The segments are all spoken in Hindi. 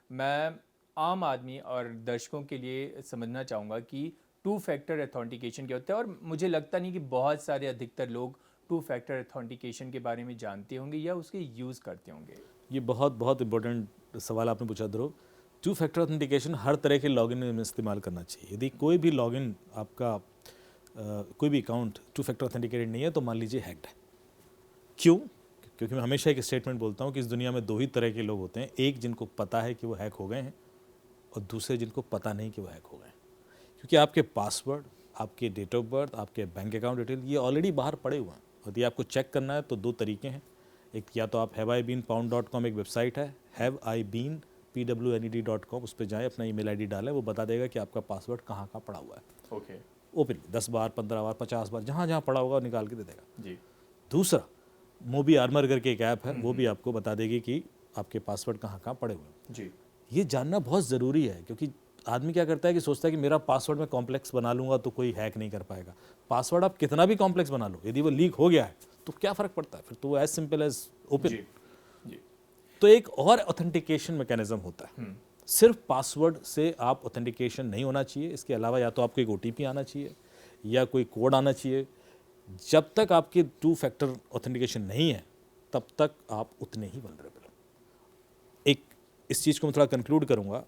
मैं आम आदमी और दर्शकों के लिए समझना चाहूँगा कि टू फैक्टर अथेंटिकेशन क्या होता है, और मुझे लगता नहीं कि बहुत सारे अधिकतर लोग टू फैक्टर अथेंटिकेशन के बारे में जानते होंगे या उसके यूज़ करते होंगे। ये बहुत बहुत इंपॉर्टेंट सवाल आपने पूछा ध्रुव। टू फैक्टर ऑथेंटिकेशन हर तरह के लॉगिन में इस्तेमाल करना चाहिए। यदि कोई भी लॉगिन आपका कोई भी अकाउंट टू फैक्टर ऑथेंटिकेटेड नहीं है तो मान लीजिए हैक्ड है। क्यों? क्योंकि मैं हमेशा एक स्टेटमेंट बोलता हूँ कि इस दुनिया में दो ही तरह के लोग होते हैं, एक जिनको पता है कि वो हैक हो गए हैं और दूसरे जिनको पता नहीं कि वो हैक हो गए हैं। क्योंकि आपके पासवर्ड, आपके डेट ऑफ बर्थ, आपके बैंक अकाउंट डिटेल ये ऑलरेडी बाहर पड़े हुए हैं। यदि आपको चेक करना है तो दो तरीके हैं। एक या तो आप haveibeenfound.com एक वेबसाइट है, haveibeenpwned.com, उस पर जाएँ, अपना ईमेल आईडी डालें, वो बता देगा कि आपका पासवर्ड कहाँ कहाँ पड़ा हुआ है। ओके। ओपन 10 बार, 15 बार, 50 बार, जहाँ जहाँ पड़ा होगा निकाल के दे देगा। जी। दूसरा मोबी आर्मर करके एक ऐप है, वो भी आपको बता देगी कि आपके पासवर्ड कहाँ कहाँ पड़े हुए हैं। जी। ये जानना बहुत ज़रूरी है, क्योंकि आदमी क्या करता है कि सोचता है कि मेरा पासवर्ड मैं कॉम्प्लेक्स बना लूँगा तो कोई हैक नहीं कर पाएगा। पासवर्ड आप कितना भी कॉम्प्लेक्स बना लो, यदि वो लीक हो गया है तो क्या फ़र्क पड़ता है, फिर तो वो एज सिंपल एज ओपन। जी। जी। तो एक और ऑथेंटिकेशन मैकेनिज्म होता है। सिर्फ पासवर्ड से आप ऑथेंटिकेशन नहीं होना चाहिए, इसके अलावा या तो आपको एक OTP आना चाहिए या कोई कोड आना चाहिए। जब तक आपकी टू फैक्टर ऑथेंटिकेशन नहीं है तब तक आप उतने ही वल्नरेबल हो। एक इस चीज़ को मैं थोड़ा कंक्लूड करूँगा।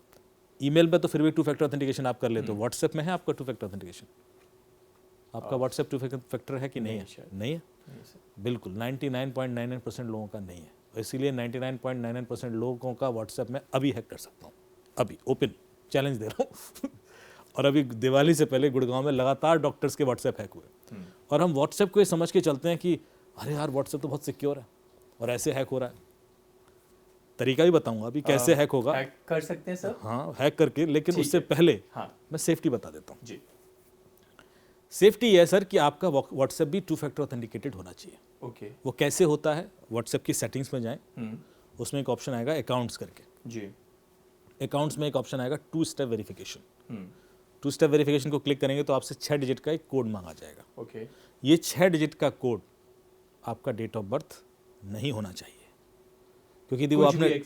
ईमेल पे तो फिर भी टू फैक्टर ऑथेंटिकेशन आप कर लेते हो, व्हाट्सएप में है आपका टू फैक्टर ऑथेंटिकेशन? आपका व्हाट्सएप टू फैक्टर है कि नहीं है? नहीं है, बिल्कुल 99.99% लोगों का नहीं है। इसीलिए 99.99% लोगों का व्हाट्सएप में अभी हैक कर सकता हूँ, अभी ओपन चैलेंज दे रहा हूँ। और अभी दिवाली से पहले गुड़गांव में लगातार डॉक्टर्स के व्हाट्सएप हैक हुए, और हम व्हाट्सएप को ये समझ के चलते हैं कि अरे यार व्हाट्सएप तो बहुत सिक्योर है और ऐसे हैक हो रहा है। तरीका भी बताऊंगा अभी कैसे हैक होगा। हैक कर सकते हैं सर? हाँ, हैक करके, लेकिन ठीक उससे है। पहले हाँ। मैं सेफ्टी बता देता हूँ। जी। सेफ्टी ये है सर कि आपका व्हाट्सएप भी टू फैक्टर ऑथेंटिकेटेड होना चाहिए। ओके। वो कैसे होता है? व्हाट्सएप की सेटिंग्स में जाएं, उसमें एक ऑप्शन आएगा अकाउंट्स करके। जी। अकाउंट्स में एक ऑप्शन आएगा two step verification. Two step verification को क्लिक करेंगे तो आपसे 6 डिजिट का एक कोड मांगा जाएगा। ओके। ये 6 डिजिट का कोड आपका डेट ऑफ बर्थ नहीं होना चाहिए, क्योंकि यदि वो आपने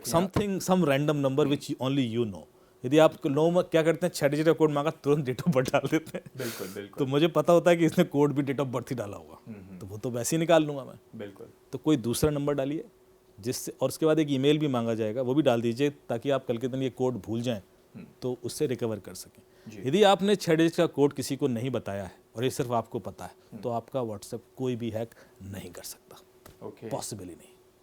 something some random number which only you know, यदि आप लोग क्या करते हैं 6 डिजिट का कोड मांगा तुरंत डेट ऑफ बर्थ डाल देते हैं। बिल्कुल बिल्कुल। तो मुझे पता होता है कि इसने कोड भी डेट ऑफ बर्थ ही डाला होगा, तो वो तो वैसे ही निकाल लूंगा मैं। बिल्कुल। तो कोई दूसरा नंबर डालिए जिससे, और उसके बाद एक ईमेल भी मांगा जाएगा, वो भी डाल दीजिए ताकि आप कल के दिन ये कोड भूल जाएं तो उससे रिकवर कर सकें। यदि आपने 6 डिजिट का कोड किसी को नहीं बताया है और ये सिर्फ आपको पता है, तो आपका व्हाट्सएप कोई भी हैक नहीं कर सकता। ओके। पॉसिबल ही नहीं।